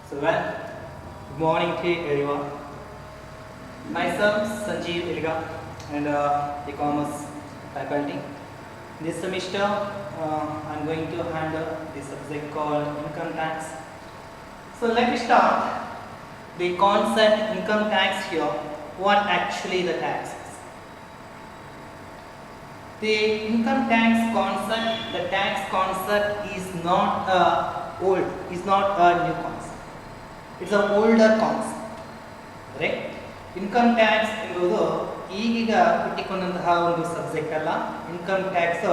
Good morning to everyone. Myself Sanjeev Ilga and e-commerce faculty. This semester I'm going to handle the subject called income tax. So let me start the concept income tax here. What actually the tax is? The income tax concept, the tax concept is not a new concept. It's an older concept. Right? Income tax ಎಂಬುದು ಈಗೀಗ ಹುಟ್ಟಿಕೊಂಡಂತಹ ಒಂದು subject ಅಲ್ಲ. Income tax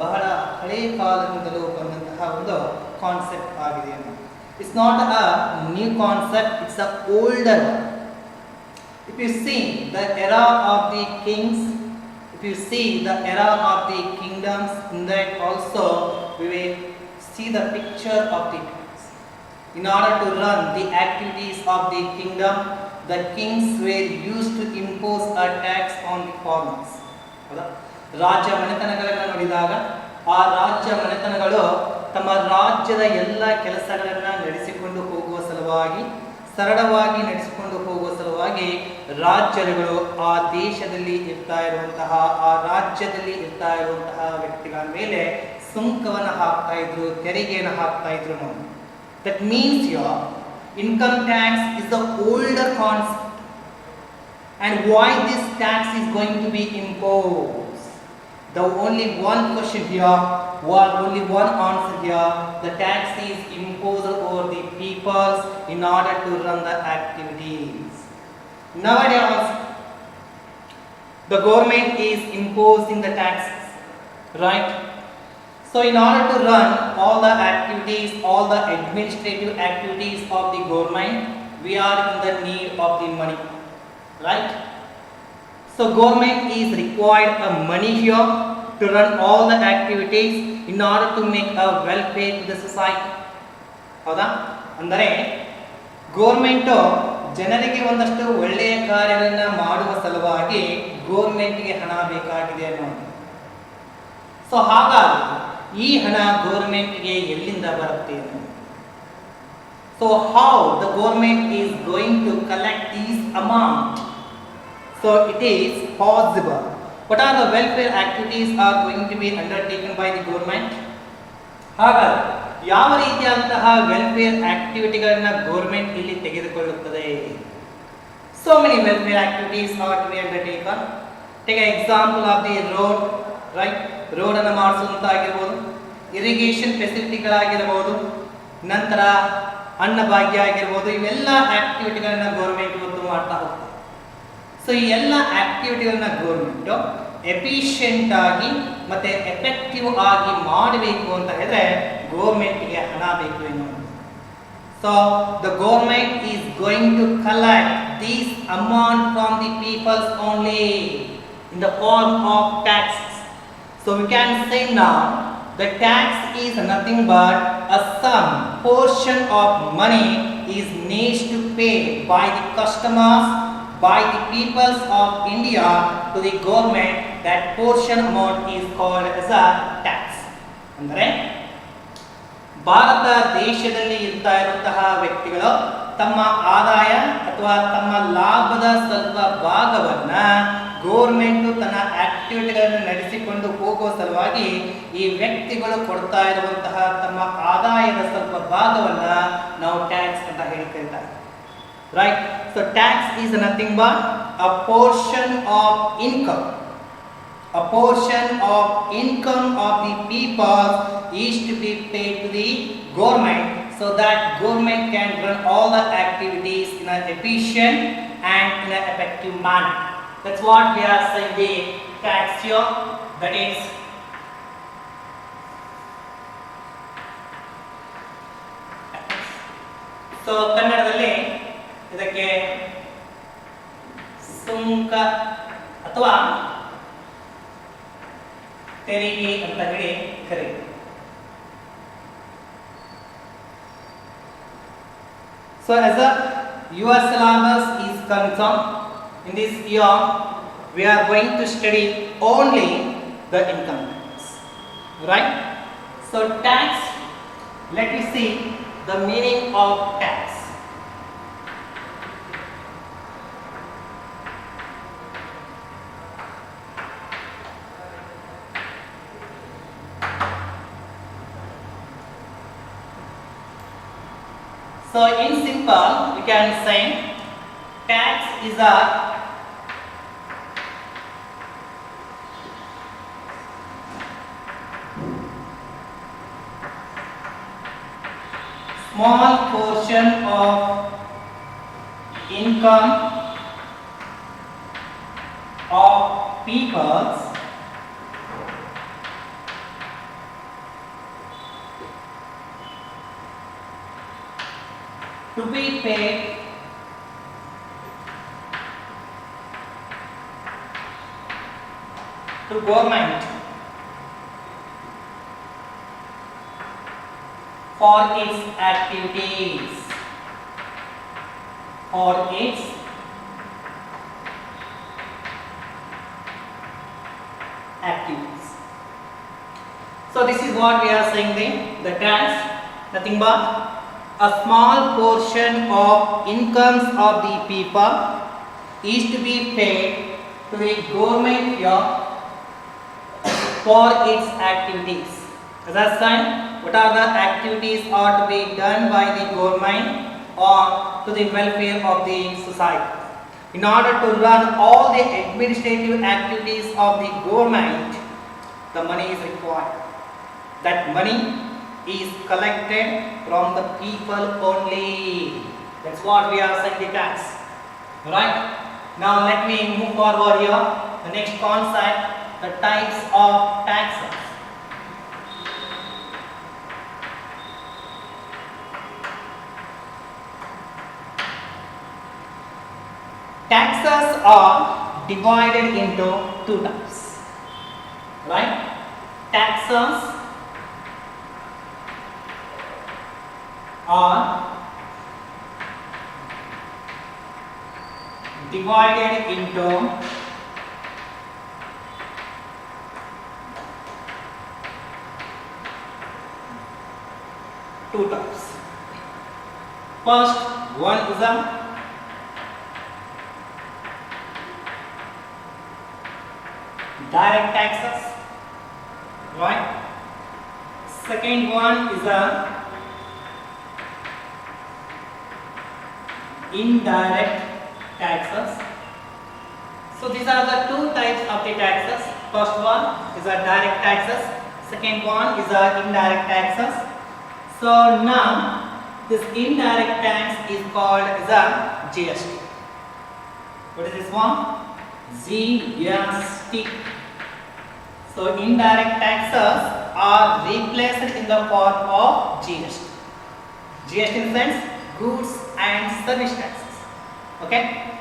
ಬಹಳ ಹಳೆಯ ಕಾಲದಿಂದಲೂ ಬಂದಂತಹ ಒಂದು concept ಆಗಿದೆ. It's not a new concept, it's a older. If U C the era of the Kings, if you see the era of the kingdoms, in that also we will see the picture of the tax. In order to run the activities of the kingdom, the kings were used to impose a tax on the farmers. ರಾಜ್ಯ ಮನೆತನಗಳನ್ನು ನೋಡಿದಾಗ ಆ ರಾಜ್ಯ ಮನೆತನಗಳು ತಮ್ಮ ರಾಜ್ಯದ ಎಲ್ಲ ಕೆಲಸಗಳನ್ನು ನಡೆಸಿಕೊಂಡು ಹೋಗುವ ಸಲುವಾಗಿ, ಸರಳವಾಗಿ ನಡೆಸಿಕೊಂಡು ಹೋಗುವ ಸಲುವಾಗಿ ರಾಜ್ಯಗಳು ಆ ದೇಶದಲ್ಲಿ ಇರ್ತಾ ಇರುವಂತಹ, ಆ ರಾಜ್ಯದಲ್ಲಿ ಇರ್ತಾ ಇರುವಂತಹ ವ್ಯಕ್ತಿಗಳ ಮೇಲೆ ಸುಂಕವನ್ನು ಹಾಕ್ತಾ ಇದ್ರು, ತೆರಿಗೆಯನ್ನು ಹಾಕ್ತಾ ಇದ್ರು ನಾವು. That means your income tax is the older concept. And why this tax is going to be imposed? The only one question here, only one answer here. The tax is imposed over the peoples in order to run the activities. Nowadays, the government is imposing the taxes, right? So in order to run all the activities, all the administrative activities of the government, we are in the need of the money, right? So government is required a money here to run all the activities in order to make a welfare to the society. ಹೌದಾ? ಅಂದರೆ government ಜನರಿಗೆ ಒಂದಷ್ಟು ಒಳ್ಳೆಯ ಕಾರ್ಯಗಳನ್ನು ಮಾಡುವ ಸಲುವಾಗಿ ಗೌರ್ಮೆಂಟ್ಗೆ ಹಣ ಬೇಕಾಗಿದೆ ಅನ್ನೋದು. ಸೊ ಹಾಗಾಗಿ ಈ ಹಣ ಗೌರ್ಮೆಂಟ್ಗೆ ಎಲ್ಲಿಂದ ಬರುತ್ತೆ? So how the government is going to collect these amount? So it is possible. What are the welfare activities are going to be undertaken by the government? ಹಾಗಾದರೆ ಯಾವ ರೀತಿಯಾದಂತಹ ವೆಲ್ಫೇರ್ ಆಕ್ಟಿವಿಟಿಗಳನ್ನು ಗೌರ್ಮೆಂಟ್ ಇಲ್ಲಿ ತೆಗೆದುಕೊಳ್ಳುತ್ತದೆ? So many welfare activities are to be undertaken. Take an example of the road, right? Road ಅನ್ನು ಮಾಡಿಸುವಂತಾಗಿರ್ಬೋದು, irrigation ಫೆಸಿಲಿಟಿಗಳಾಗಿರ್ಬೋದು, ನಂತರ ಅನ್ನಭಾಗ್ಯ ಆಗಿರ್ಬೋದು. ಇವೆಲ್ಲ ಆಕ್ಟಿವಿಟಿಗಳನ್ನ ಗೌರ್ಮೆಂಟ್ ಇವತ್ತು ಮಾಡ್ತಾ ಹೋಗ್ತದೆ. ಸೊ ಈ ಎಲ್ಲ ಆಕ್ಟಿವಿಟಿಗಳನ್ನ ಗೌರ್ಮೆಂಟ್ ಎಫಿಷಿಯೆಂಟ್ ಆಗಿ ಮತ್ತೆ ಎಫೆಕ್ಟಿವ್ ಆಗಿ ಮಾಡಬೇಕು ಅಂತ ಹೇಳಿದ್ರೆ ಗೌರ್ಮೆಂಟ್ಗೆ ಹಣ ಬೇಕು ಎನ್ನುವುದು. So the government is going to collect these amount from the peoples only in the form of tax. So we can say now the tax is nothing but a sum, portion of money is needs to pay by the customers, by the peoples of India to the government. That portion amount is called as a tax. ಅಂದರೆ ಭಾರತ ದೇಶದಲ್ಲಿ ಇರ್ತಾ ಇರುವಂತಹ ವ್ಯಕ್ತಿಗಳು ತಮ್ಮ ಆದಾಯ ಅಥವಾ ತಮ್ಮ ಲಾಭದ ಸ್ವಲ್ಪ ಭಾಗವನ್ನ ಗೌರ್ಮೆಂಟ್ ತನ್ನ ಆಕ್ಟಿವಿಟಿಗಳನ್ನು ನಡೆಸಿಕೊಂಡು ಹೋಗುವ ಸಲುವಾಗಿ ಈ ವ್ಯಕ್ತಿಗಳು ಕೊಡ್ತಾ ಇರುವಂತಹ ತಮ್ಮ ಆದಾಯದ ಸ್ವಲ್ಪ ಭಾಗವನ್ನ ನಾವು ಟ್ಯಾಕ್ಸ್ ಅಂತ ಹೇಳಿ ಕರೀತಾರೆ, right? So tax is nothing but a portion of income. A portion of income of the people is to be paid to the government so that government can run all the activities in an efficient and in an effective manner. That's what we are saying the tax here. That is so ಕನ್ನಡದಲ್ಲಿ ಇದಕ್ಕೆ ಸುಂಕ ಅಥವಾ ತೆರಿಗೆ ಅಂತ ಹೇಳಿ ಕರೀತಾರೆ. So as a your syllabus is concerned, in this year we are going to study only the income tax, right? So tax, let me see the meaning of tax. So in simple we can say tax is a small portion of income of peoples to be paid to government for its activities. For its activities. So this is what we are saying the tax, nothing but a small portion of incomes of the people is to be paid to the government here for its activities. Understand what are the activities are to be done by the government or to the welfare of the society. In order to run all the administrative activities of the government, the money is required. That money is collected from the people only. That's what we are saying the tax. Right? Now let me move forward here. The next concept, the types of taxes. Taxes are divided into two types. Right? Taxes are divided into two types. First one is a direct taxes, right? Second one is a indirect taxes. So these are the two types of the taxes. First one is a direct taxes, second one is a indirect taxes. So now this indirect tax is called as a GST. What is this one? GST. So indirect taxes are replaced in the form of GST. GST in the sense goods and service taxes. Okay.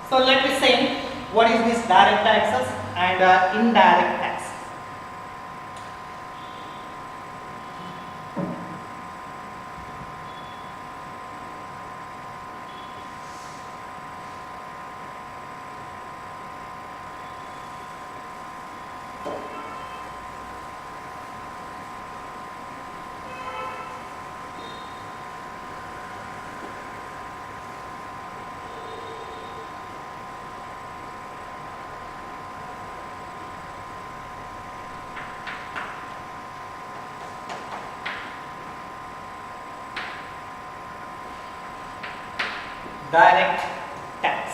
So let me say what is this direct taxes and indirect taxes. Direct tax.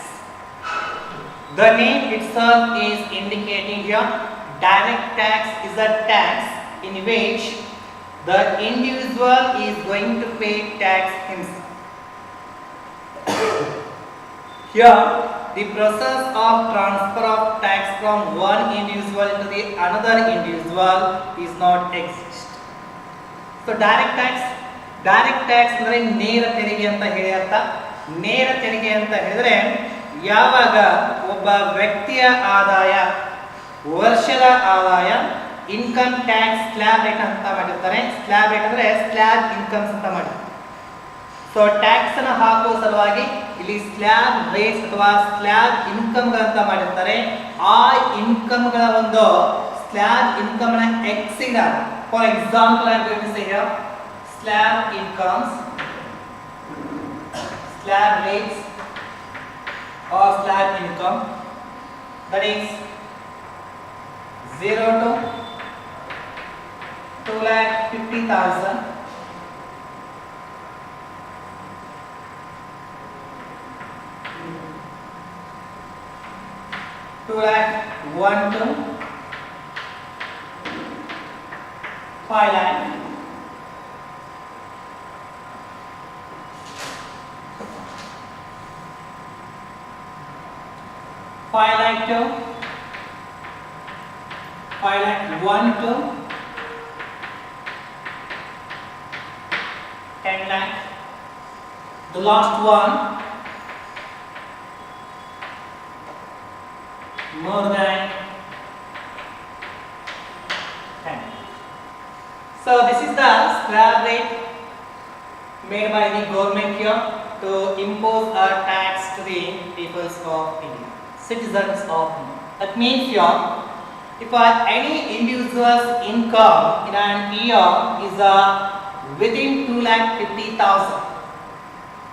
The name itself is indicating here direct tax is a tax in which the individual is going to pay tax himself. Here the process of transfer of tax from one individual to the another individual is not exist. So direct tax ಅಂದ್ರೆ ನೇರ ತೆರಿಗೆ ಅಂತ ಹೇಳಿ ಅರ್ಥ. ನೇರ ತೆರಿಗೆ ಅಂತ ಹೇಳಿದ್ರೆ ಯಾವಾಗ ಒಬ್ಬ ವ್ಯಕ್ತಿಯ ಆದಾಯ ವರ್ಷದ ಆದಾಯ ಇನ್ಕಮ್ ಟ್ಯಾಕ್ಸ್ ಸ್ಲ್ಯಾಬ್ ರೇಟ್ ಅಂತ ಮಾಡಿರ್ತಾರೆ. ಸ್ಲ್ಯಾಬ್ ರೇಟ್ ಅಂದ್ರೆ ಸ್ಲ್ಯಾಬ್ ಇನ್ಕಮ್ಸ್ ಅಂತ ಮಾಡಿರ್ತಾರೆ. ಸೊ ಟ್ಯಾಕ್ಸ್ ಅನ್ನು ಹಾಕುವ ಸಲುವಾಗಿ ಇಲ್ಲಿ ಸ್ಲ್ಯಾಬ್ ರೇಟ್ಸ್ ಅಥವಾ ಸ್ಲ್ಯಾಬ್ ಇನ್ಕಮ್ ಗಳಂತ ಮಾಡಿರ್ತಾರೆ. ಆ ಇನ್ಕಮ್ ಗಳ ಒಂದು ಸ್ಲ್ಯಾಬ್ ಇನ್ಕಮ್ ನ ಎಕ್ಸಿಡ್ ಆಗ for example I am going to say here slab incomes, slab rates or slab income, that is 0 to 2,50,000, 2 lakh 1 to 5 lakh. 5 lakh to 5 lakh 1 to 10 lakh. The last one more than 10. So this is the slab rate made by the government here to impose a tax to the peoples of India, citizens of India. That means here, if any individual's income in an year is within 2,50,000,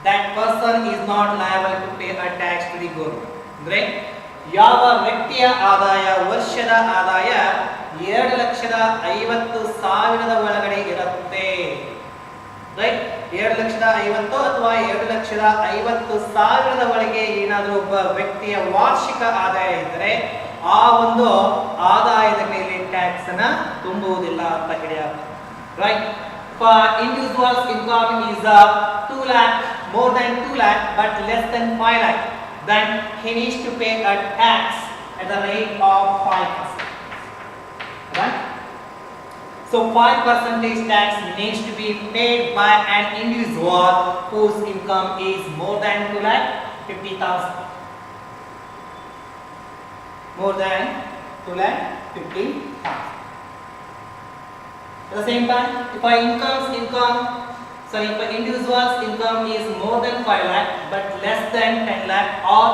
that person is not liable to pay a tax to the government. Right? ಯಾವ ವ್ಯಕ್ತಿಯ ಆದಾಯ ವರ್ಷದ ಆದಾಯ 2,50,000 ಒಳಗಡೆ ಇರುತ್ತೆ, right, 2,50,000 ಅಥವಾ 2,50,000 ಒಳಗೆ ಏನಾದರೂ ಒಬ್ಬ ವ್ಯಕ್ತಿಯ ವಾರ್ಷಿಕ ಆದಾಯ ಇದ್ದರೆ ಆ ಒಂದು ಆದಾಯದ ಮೇಲೆ ಟ್ಯಾಕ್ಸ್ ಅನ್ನ ತುಂಬುವುದಿಲ್ಲ ಅಂತ ಹೇಳಿದ್ದಾರೆ. Right, individual's income is 2 lakh, more than 2 lakh but less than 5 lakh, then he needs to pay a tax at the rate of 5%. Right? So 5% tax needs to be paid by an individual whose income is more than 2,50,000. More than 2,50,000. At the same time, if an individual's income is more than 5 lakh but less than 10 lakh or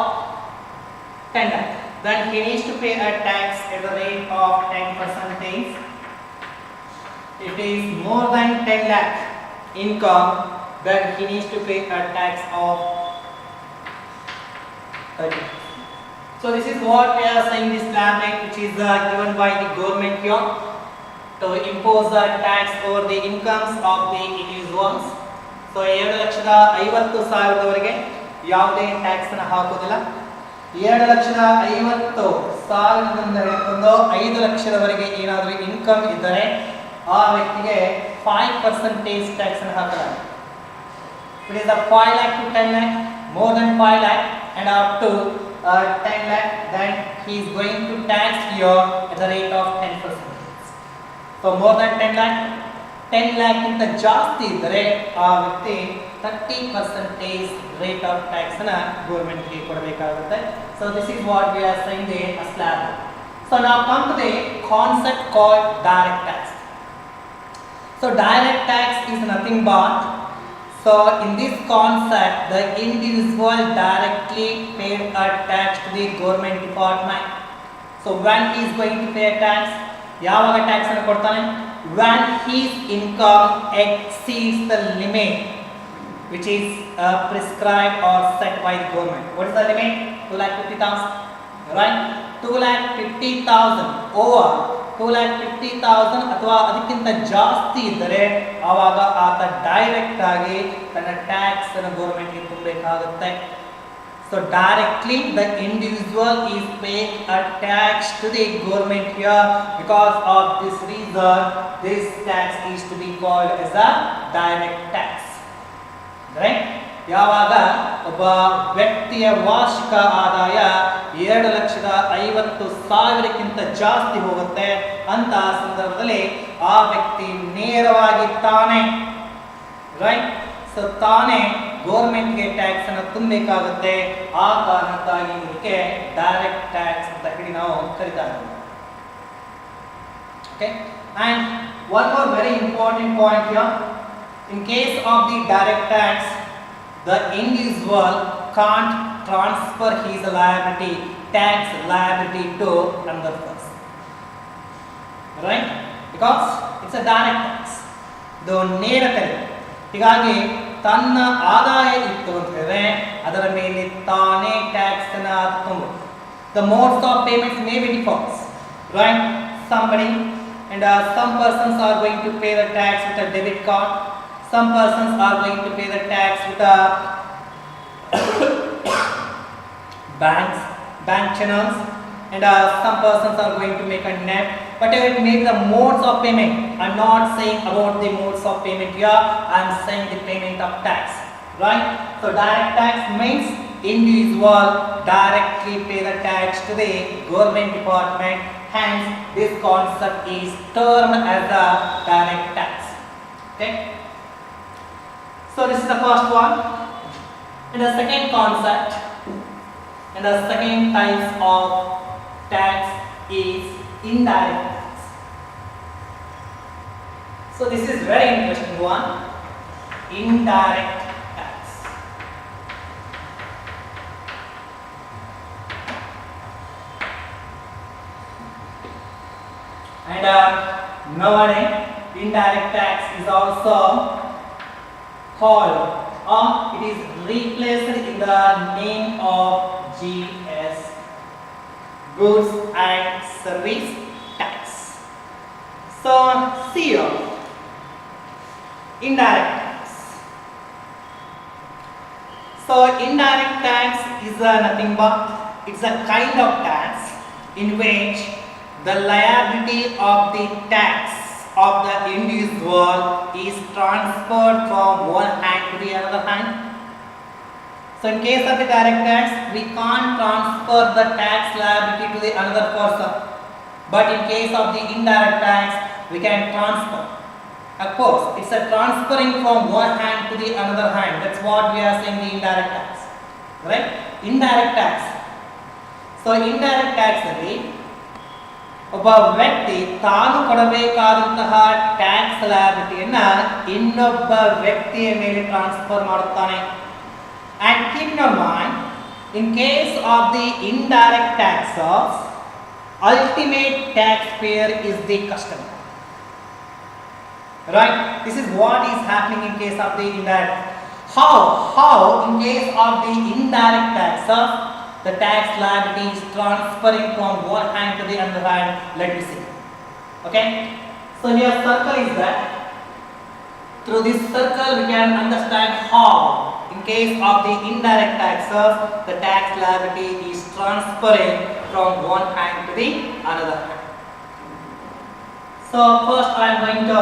10 lakh, then he needs to pay a tax at the rate of 10%. If it is more than 10 lakh income, then he needs to pay a tax of 30%. So this is what we are saying, this slab rate which is given by the government here to impose a tax over the incomes of the individuals. So 2,50,000 ವರೆಗೆ ಯಾವುದೇ tax ಅನ್ನು ಹಾಕೋದಿಲ್ಲ. 2,50,000 ಹಿಡಿದು 5 ಲಕ್ಷದವರೆಗೆ ಏನಾದರೂ income ಇದ್ದರೆ ಆ ವ್ಯಕ್ತಿಗೆ 5% ಟ್ಯಾಕ್ಸ್ ಅನ್ನು ಹಾಕಲಾಗಿದೆ. It is a 5 lakh to 10 lakh, more than 5 lakh and up to 10 lakh, then he is going to tax here at the rate of 10%. So more than 10 lakh, 10 lakh ಇಂತ ಜಾಸ್ತಿ ಇದ್ದರೆ ಆ ವ್ಯಕ್ತಿ 30% rate of tax ಅನ್ನ government ಗೆ ಕೊಡಬೇಕಾಗುತ್ತೆ. So this is what we are saying the slab. So now come to the concept called direct tax. So direct tax is nothing but, so in this concept the individual directly paid a tax to the government department. So when he is going to pay a tax, ಯಾವಾಗ tax ಅನ್ನು ಕೊಡ್ತಾನೆ? when his income exceeds the limit which is prescribed or set by the government. What is the limit? 2,50,000, right? 2,50,000 over 2,50,000 ಅಥವಾ ಅದಕ್ಕಿಂತ ಜಾಸ್ತಿ ಇದ್ದರೆ ಆವಾಗ ಆತ direct ಆಗಿ ತನ್ನ ಟ್ಯಾಕ್ಸ್ ಅನ್ನು ಗವರ್ಮೆಂಟ್ ಗೆ ತುಂಬಬೇಕಾಗುತ್ತೆ. So directly the individual is paying a tax to the government here. Because of this reason, this tax is to be called as a direct tax. Right? ಯಾವಾಗ ಒಬ್ಬ ವ್ಯಕ್ತಿಯ ವಾರ್ಷಿಕ ಆದಾಯ 2,50,000 ಜಾಸ್ತಿ ಹೋಗುತ್ತೆ ಅಂತ ಸಂದರ್ಭದಲ್ಲಿ ಆ ವ್ಯಕ್ತಿ ನೇರವಾಗಿ ತಾನೇ, ರೈಟ್, ಸೊ ತಾನೇ ಗವರ್ಮೆಂಟ್ ಗೆ ಟ್ಯಾಕ್ಸ್ ಅನ್ನು ತುಂಬಬೇಕಾಗುತ್ತೆ. ಆ ಕಾರಣಕ್ಕಾಗಿ ಇದಕ್ಕೆ ಡೈರೆಕ್ಟ್ ಟ್ಯಾಕ್ಸ್ ಅಂತ ಹೇಳಿ ನಾವು ಕರೀತಾ ಇದ್ದೀವಿ. Okay, and one more very important point here, in case of the direct tax, the individual can't transfer his liability, tax liability to another person, right? Because it's a direct tax, ಇದು ನೇರ ತೆರಿಗೆ. ಹೀಗಾಗಿ ತನ್ನ ಆದಾಯ ಇತ್ತು ಅಂತ ಹೇಳಿದ್ರೆ ಅದರ ಮೇಲೆ ತಾನೇ ಟ್ಯಾಕ್ಸ್ ಅನ್ನು ತುಂಬುತ್ತೆ. The modes of payments may be different, right? Somebody and some persons are going to pay the tax with a debit card, some persons are going to pay the tax with a bank channels, and some persons are going to make a net. Whatever it may be the modes of payment, I'm not saying about the modes of payment here, I'm saying the payment of tax, right? So direct tax means individual directly pay the tax to the government department, hence this concept is termed as the direct tax. Okay, so this is the first one. And the second concept and the second types of tax is indirect tax. So this is very interesting one, indirect tax. And nowadays indirect tax is also called, or it is replaced in the name of GS, Goods and Service Tax. So see here, indirect tax. So indirect tax is nothing but it's a kind of tax in which the liability of the tax of the individual is transferred from one hand to the another hand. So in case of the direct tax, we can't transfer the tax liability to the another person, but in case of the indirect tax, we can transfer. Of course, it's a transferring from one hand to the another hand. That's what we are saying the indirect tax, right? Indirect tax. So indirect tax ಅಲ್ಲಿ ಒಬ್ಬ ವ್ಯಕ್ತಿ ತಾನು ಕೊಡಬೇಕಾದಂತಹ tax ಲಯಬಿಲಿಟಿಯನ್ನ ಇನ್ನೊಬ್ಬ ವ್ಯಕ್ತಿಯ ಮೇಲೆ transfer ಮಾಡುತ್ತಾನೆ. And keep in mind, in case of the indirect taxes, ultimate taxpayer is the customer. Right? This is what is happening in case of the indirect. How in case of the indirect taxes, the tax liability is transferring from one hand to the other hand. Let me see. Okay. So here circle is that. Through this circle we can understand how in case of the indirect taxes the tax liability is transferring from one hand to the another hand. So first I am going to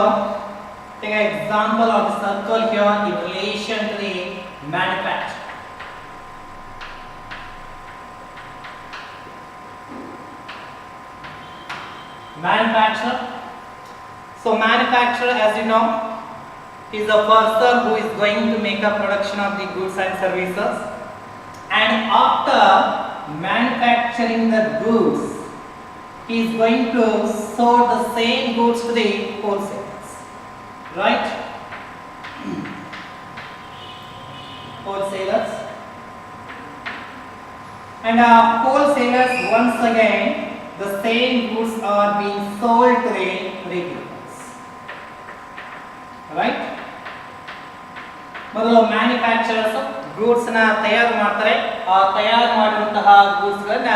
take an example of the circle here in relation to the manufacture. Manufacturer. So manufacturer, as you know, is a person who is going to make a production of the goods and services, and after manufacturing the goods, he is going to sell the same goods to the wholesalers, right? Wholesalers. And wholesalers, once again, the same goods are being sold to the retailers, right? ಮೊದಲು manufacturers goods ನ ತಯಾರು ಮಾಡ್ತಾರೆ. ಆ ತಯಾರು ಮಾಡಿರುವಂತಹ goods ಗಳನ್ನ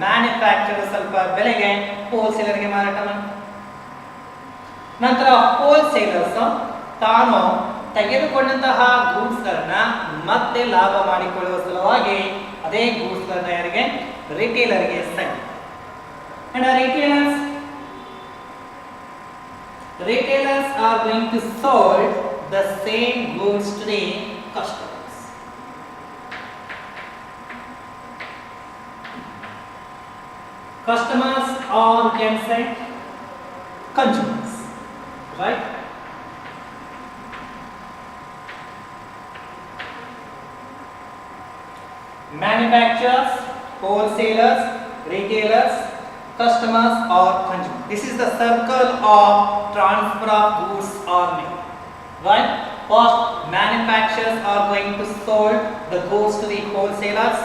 manufacturer ಸ್ವಲ್ಪ ಬೆಲೆಗೆ ಹೋಲ್ಸೇಲರ್ ಗೆ ಮಾರಾಟ ಮಾಡ್ತಾರೆ. ನಂತರ ಹೋಲ್ಸೇಲರ್ಸ್ ತಾನು ತೆಗೆದುಕೊಂಡಂತಹ ಗೂಡ್ಸ್ ಗಳನ್ನ ಮತ್ತೆ ಲಾಭ ಮಾಡಿಕೊಳ್ಳುವ ಸಲುವಾಗಿ ಅದೇ ಗೂಡ್ಸ್ ಗಳನ್ನ ಯಾರಿಗೆ ರಿಟೇಲರ್ ಗೆ cell. And retailers are going to sell the same goods to the customers. Customers, or you can say consumers, right? Manufacturers, wholesalers, retailers, customers or consumers. This is the circle of transfer of goods are made, right? First, manufacturers are going to sell the goods to the wholesalers,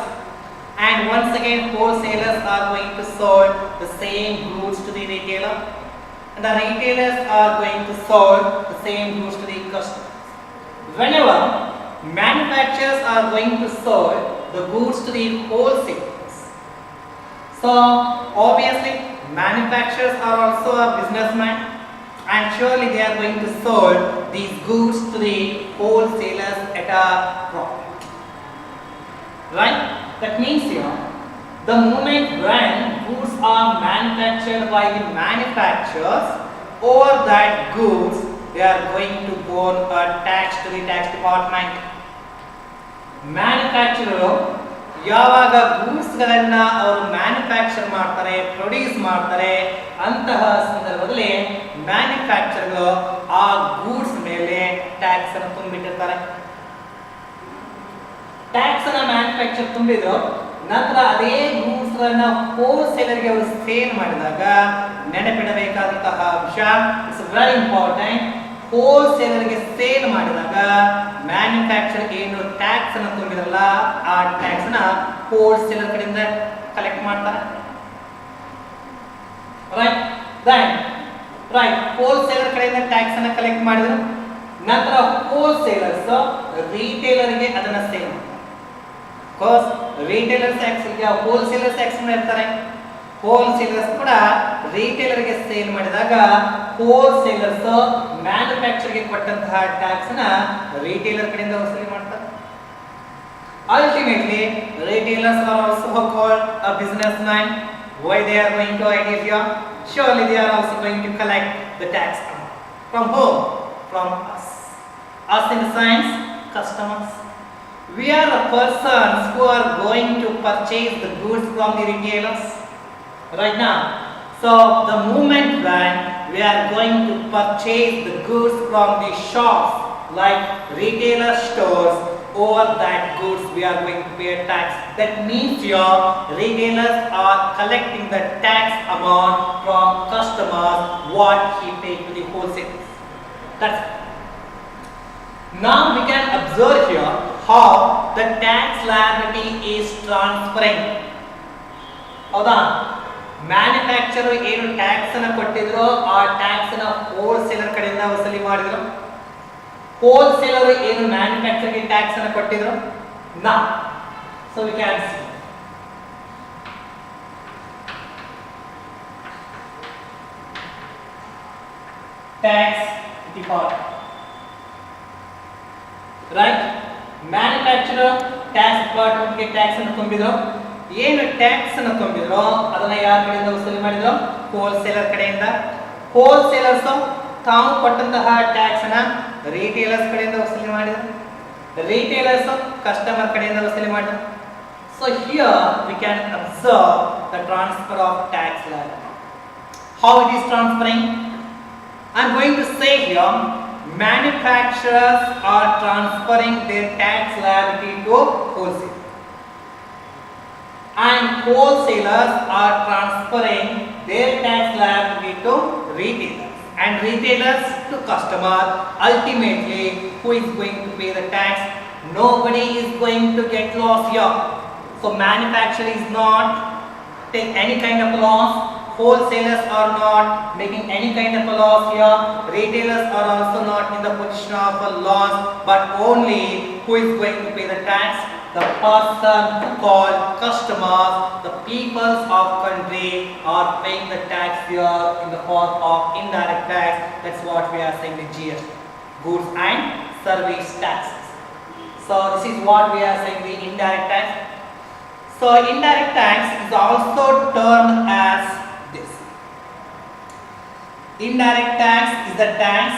and once again wholesalers are going to sell the same goods to the retailer, and the retailers are going to sell the same goods to the customers. Whenever manufacturers are going to sell the goods to the wholesalers, so obviously manufacturers are also a businessman, and surely they are going to sell these goods to the wholesalers at a profit, right? That means here The moment when goods are manufactured by the manufacturers, over that goods they are going to go a tax to the tax department. Manufacturer ಯಾವಾಗ ಗೂಡ್ಸ್ಗಳನ್ನ ಅವರು manufacture ಮಾಡ್ತಾರೆ, produce ಮಾಡ್ತಾರೆ, ಅಂತಹ ಸಂದರ್ಭದಲ್ಲಿ ಮ್ಯಾನುಫ್ಯಾಕ್ಚರ್ಗಳು ಆ goods ಮೇಲೆ tax ಅನ್ನು ತುಂಬಿಟ್ಟಿರ್ತಾರೆ. Tax ಅನ್ನ ಮ್ಯಾನುಫ್ಯಾಕ್ಚರ್ ತುಂಬಿದ್ರು ನಂತರ ಅದೇ ಗೂಡ್ಸ್ ಗಳನ್ನ ಹೋಲ್ಸೇಲರ್ಗೆ ಅವರು ಸೇಲ್ ಮಾಡಿದಾಗ ನೆನಪಿಡಬೇಕಾದಂತಹ ಅಂಶ, ಇಟ್ಸ್ ವೆರಿ ಇಂಪಾರ್ಟೆಂಟ್. ಹೋಲ್ಸೇಲರ್ಗೆ ಸೇಲ್ ಮಾಡಿದಾಗ ಮ್ಯಾನುಫ್ಯಾಕ್ಚರ್ ಏನು ಟ್ಯಾಕ್ಸ್ ಅನ್ನು ತುಂಬಿರಲ್ಲ ಆ ಟ್ಯಾಕ್ಸ್ ಅನ್ನ ಹೋಲ್ಸೇಲರ್ ಕಡೆಯಿಂದ ಕಲೆಕ್ಟ್ ಮಾಡ್ತಾರೆ. ರೈಟ್ ಹೋಲ್ಸೇಲರ್ ಕಡೆಯಿಂದ ಟ್ಯಾಕ್ಸ್ ಅನ್ನ ಕಲೆಕ್ಟ್ ಮಾಡಿದ್ರು ನಂತರ ಹೋಲ್ಸೇಲರ್ಸ್ ರಿಟೇಲರ್ಗೆ ಅದನ್ನ ಸೇಲ್ ಮಾಡ್ತಾರೆ. ರಿಟೇಲರ್ಸ್ ಹೋಲ್ಸೇಲರ್ಸ್ ಟ್ಯಾಕ್ಸ್ ಇರ್ತಾರೆ. ಹೋಲ್ಸೇಲರ್ಸ್ ಕೂಡ ರಿಟೇಲರ್ಗೆ ಸೇಲ್ ಮಾಡಿದಾಗ ಹೋಲ್ಸೇಲರ್ಸ್ ಮ್ಯಾನುಫ್ಯಾಕ್ಚರ್ಗೆ ಕೊಟ್ಟಂತಹ ಟ್ಯಾಕ್ಸ್ ನ ರಿಟೇಲರ್ ಕಡೆಯಿಂದ ವಸೂಲಿ ಮಾಡ್ತಾರೆ. Ultimately, retailers are also called a businessman. Why they are going to India? Surely they are also going to collect the tax amount. From whom? From us. Us in the sense, customers. We are the persons who are going to purchase the goods from the retailers. Right now. So the moment when we are going to purchase the goods from the shops like retailer stores, over that goods we are going to pay a tax. That means your retailers are collecting the tax amount from customers what he paid to the wholesalers. That's it. Now we can observe here how the tax liability is transferring. ಹೌದಾ, manufacture ಏನು tax ಅನ್ನು ಕೊಟ್ಟಿದ್ರು ಆ tax ಅನ್ನು wholesaler ಕಡೆಯಿಂದ ವಸೂಲಿ ಮಾಡಿದ್ರು. Wholesaler ಏನು ಮ್ಯಾನುಫ್ಯಾಕ್ಚರ್ಗೆ ಟ್ಯಾಕ್ಸ್ ಅನ್ನು ಕೊಟ್ಟಿದ್ರು. ನಾ so we can see tax department. Right, manufacturer tax ಡಿಪಾರ್ಟ್ಮೆಂಟ್ಗೆ ಟ್ಯಾಕ್ಸ್ ಅನ್ನು ತುಂಬಿದ್ರು. ಏನು ಟ್ಯಾಕ್ಸ್ ಅನ್ನು ತುಂಬಿದ್ರು ಅದನ್ನ ಯಾರ ಕಡೆಯಿಂದ ವಸೂಲಿ ಮಾಡಿದ್ರು? ಹೋಲ್ಸೇಲರ್ ಕಡೆಯಿಂದ. ಹೋಲ್ಸೇಲರ್ಸ್ ತಾವು ಕೊಟ್ಟಂತಹ ಟ್ಯಾಕ್ಸ್ ಅನ್ನ ರಿಟೇಲರ್ಸ್ ಕಡೆಯಿಂದ ವಸೂಲಿ ಮಾಡಿದ್ರು. ರಿಟೇಲರ್ಸ್ ಕಸ್ಟಮರ್ ಕಡೆಯಿಂದ ವಸೂಲಿ ಮಾಡಿದ್ರು. So here we can observe the transfer of tax liability. How it is transferring? I am going to say here, manufacturers are transferring their tax liability to wholesalers. And wholesalers are transferring their tax liability to retailers, and retailers to customer. Ultimately, who is going to pay the tax? Nobody is going to get loss here. So manufacturer is not taking any kind of loss. Wholesalers are not making any kind of a loss here. Retailers are also not in the position of a loss, but only who is going to pay the tax? The person who called customers, the peoples of country are paying the tax here in the form of indirect tax. That's what we are saying, the GST, goods and service taxes. So this is what we are saying, the indirect tax. So indirect tax is also termed as this. Indirect tax is the tax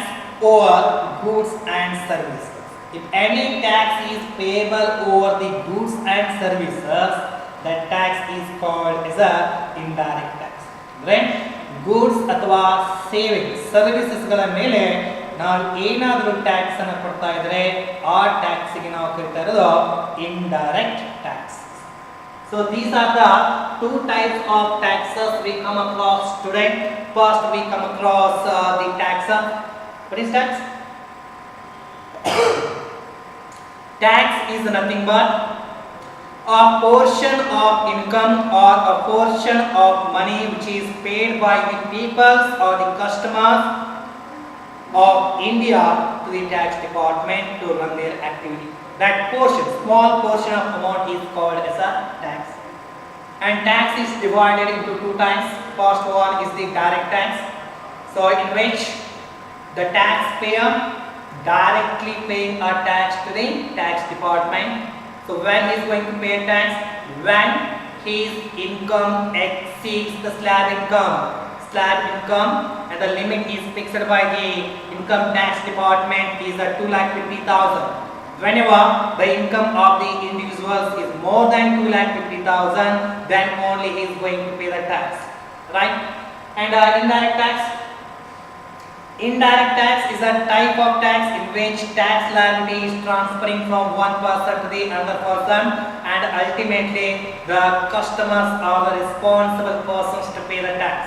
over goods and services. If any tax is payable over the goods and services, that tax is called as a indirect tax. Right? Goods ಅಥವಾ savings ಸರ್ವಿಸಸ್ಗಳ ಮೇಲೆ ನಾವು ಏನಾದರೂ tax ಅನ್ನು ಕೊಡ್ತಾ ಇದ್ರೆ ಆ ಟ್ಯಾಕ್ಸ್ಗೆ ನಾವು ಕರೀತಾ ಇರೋದು indirect tax. So these are the two types of taxes we come across today. First we come across the tax. What is tax? Tax is nothing but a portion of income or a portion of money which is paid by the peoples or the customers of India to the tax department to run their activity. That portion, small portion of amount is called as a tax. And tax is divided into two types. First one is the direct tax. So in which the taxpayer directly paying a tax to the tax department. So when he is going to pay a tax? When his income exceeds the slab income, and the limit is fixed by the income tax department is at 2,50,000. Whenever the income of the individuals is more than 2,50,000, then only he is going to pay the tax, right? And indirect tax. Indirect tax is a type of tax in which tax liability is transferring from one person to the another person, and ultimately the customers are the responsible persons to pay the tax,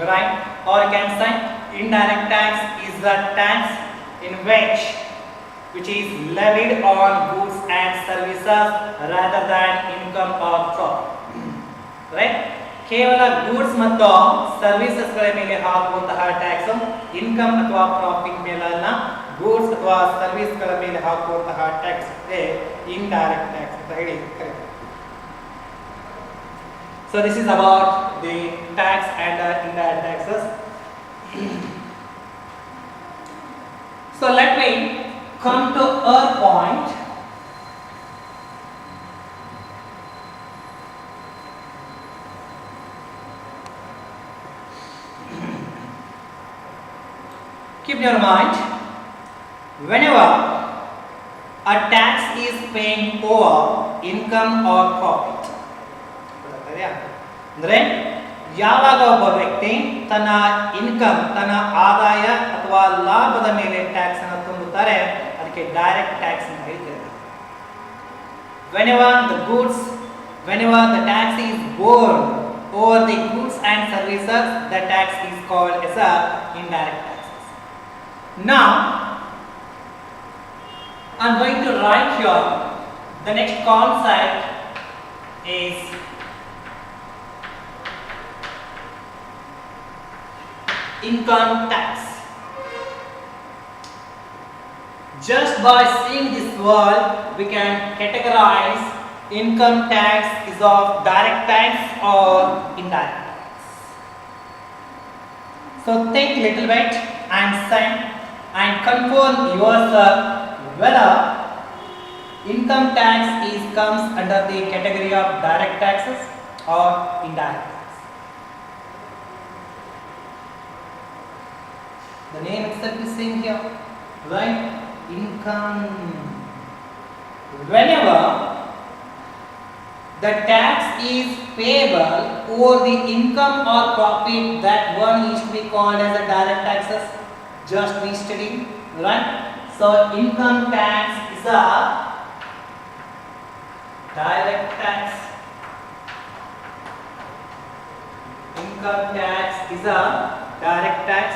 right? Or you can say indirect tax is the tax in which is levied on goods and services rather than income or profit, right? ಕೇವಲ goods ಮತ್ತು ಸರ್ವಿಸಸ್ಗಳ ಮೇಲೆ ಹಾಕುವಂತಹ tax income ಅಥವಾ profit ಮೇಲೆ ಅಲ್ಲ, goods ಅಥವಾ ಸರ್ವಿಸ್ಗಳ ಮೇಲೆ ಹಾಕುವಂತಹ tax indirect tax ಅಂತ ಹೇಳಿ ಕರೀತಾರೆ. So this is about the tax and indirect taxes. So let me come to our point. Keep in your mind, whenever a tax is paying over income or profit, ಅಂದ್ರೆ ಯಾವಾಗ ಒಬ್ಬ ವ್ಯಕ್ತಿ ತನ್ನ income, ತನ್ನ ಆದಾಯ ಅಥವಾ ಲಾಭದ ಮೇಲೆ ಟ್ಯಾಕ್ಸ್ ಅನ್ನು ತುಂಬುತ್ತಾರೆ, ಅದಕ್ಕೆ ಡೈರೆಕ್ಟ್ ಟ್ಯಾಕ್ಸ್ ಅಂತ ಹೇಳ್ತಾರೆ. whenever the tax is borne over the goods and services, the tax is called as a indirect taxes. Now I'm going to write here the next concept is income tax. Just by seeing this word, we can categorize income tax is of direct tax or indirect tax. So think little bit and confirm yourself whether income tax comes under the category of direct taxes or indirect tax. The name itself is saying here, right? Income. Whenever the tax is payable over the income or profit, that one is to be called as a direct taxes. Just we study, right? So income tax is a direct tax. Income tax is a direct tax.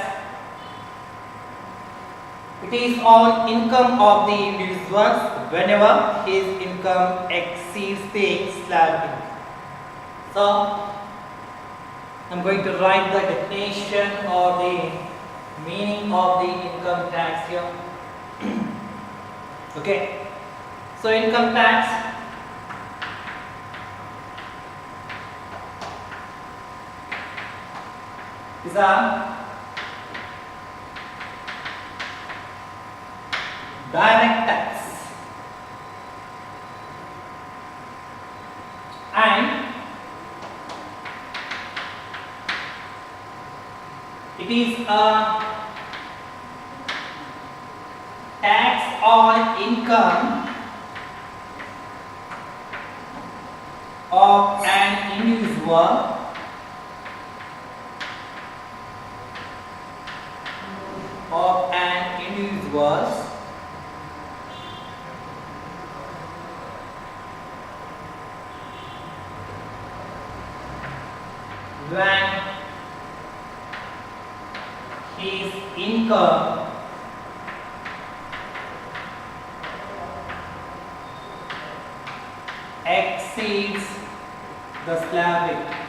It is on income of the individuals whenever his income exceeds the slab income. So I'm going to write the definition or the meaning of the income tax here. Okay. So income tax is a direct tax, and it is a tax on income of an individual when his income exceeds the slab income.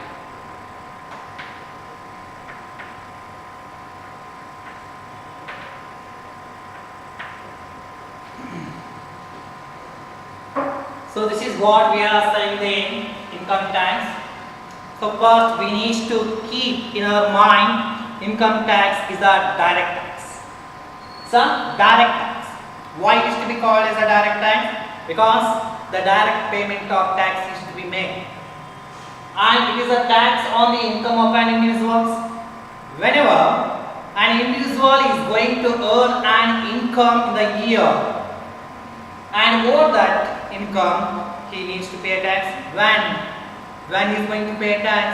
So this is what we are saying the income tax. So first we need to keep in our mind income tax is a direct tax. So direct tax. Why it is to be called as a direct tax? Because the direct payment of tax is to be made. and it is a tax on the income of an individual. Whenever an individual is going to earn an income in the year, and over that income he needs to pay a tax. When he is going to pay a tax?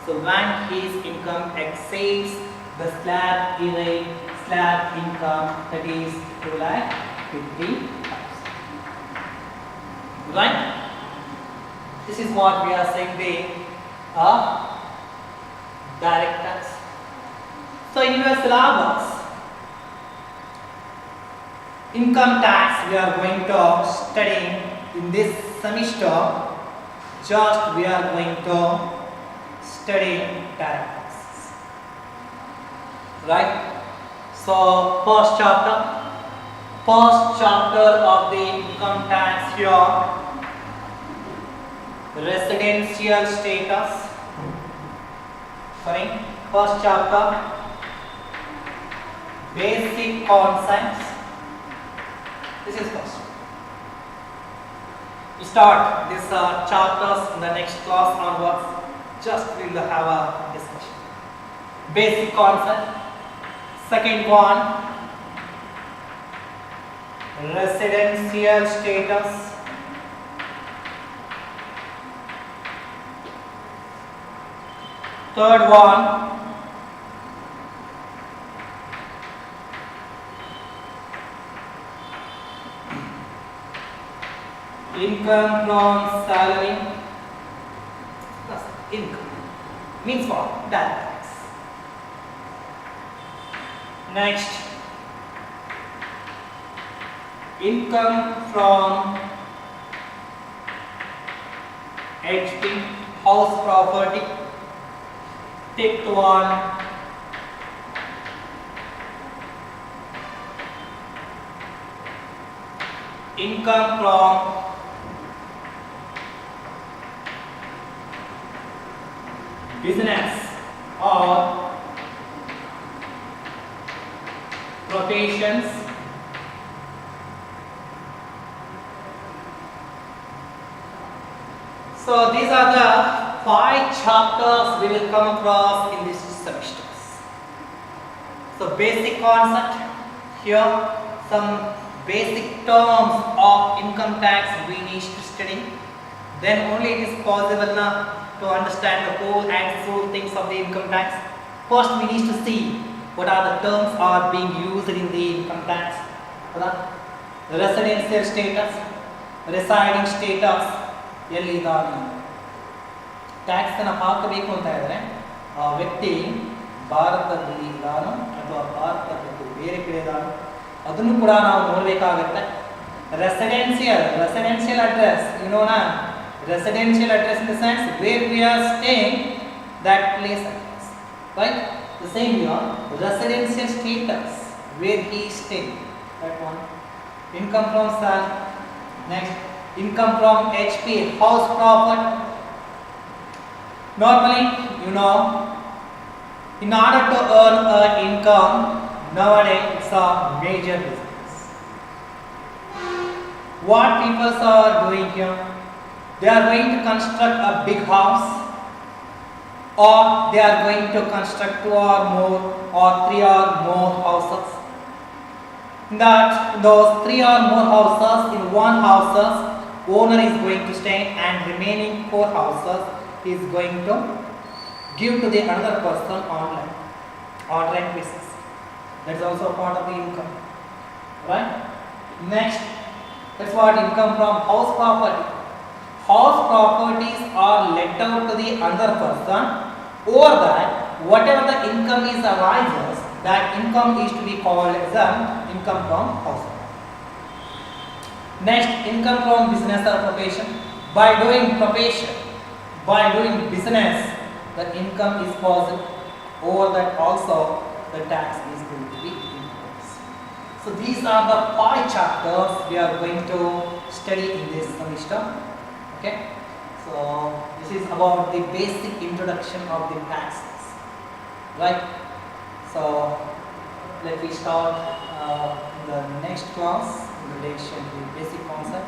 So when his income exceeds the slab income, that is 2,50,000. Right? This is what we are saying, the direct tax. So in your syllabus, income tax we are going to study in this semester. Just we are going to study direct taxes. Right? So first chapter of the income tax here, residential status. Sorry, first chapter, basic concepts. This is first. We start these chapters in the next class onwards. Just we will have a discussion. Basic concept. Second one, residential status. Third one, income from salary. Plus income means what? Direct tax. Next, income from HP, house property. Fifth one, income from business or professions. So these are the 5 chapters we will come across in this semester. So basic concept here, some basic terms of income tax we need to study. Then only it is possible to understand the whole and full things of the income tax. First we need to see what are the terms are being used in the income tax. Residential status, residing status, ಎಲ್ಲಿದ್ದಾನೆ tax ಅನ್ನು ಹಾಕಬೇಕು ಅಂತ ಹೇಳಿದ್ರೆ ಆ ವ್ಯಕ್ತಿ ಭಾರತದಲ್ಲಿ ಇದ್ದಾನೋ ಅಥವಾ ಭಾರತ ಬಿಟ್ಟು ಬೇರೆ ಕಡೆ ಇದ್ದಾನೋ ಅದನ್ನು ಕೂಡ ನಾವು ನೋಡಬೇಕಾಗುತ್ತೆ. ರೆಸಿಡೆನ್ಷಿಯಲ್ ಅಡ್ರೆಸ್, ಯು ನೋ ನಾ, residential address in the sense where we are staying, that place address, right? The same here, residential status, where he is staying, that one. Income from salary. Next, income from HP, house profit. Normally, you know, in order to earn an income nowadays, it's a major business. What people are doing here, they are going to construct a big house, or they are going to construct 2 or more or 3 or more houses. That those 3 or more houses, in one houses owner is going to stay, and remaining 4 houses is going to give to the another person on rent basis. That's also part of the income, right? Next, that's what income from house property. House properties are let out to the another person. Over that, whatever the income is arises, that income is to be called as income from house. Next, income from business or profession. By doing profession, by doing business, the income is possible. Over that also, the tax is going to be imposed. So these are the 5 chapters we are going to study in this semester. Okay, so this is about the basic introduction of the taxes, right? So let me start in the next class in relation to basic concept.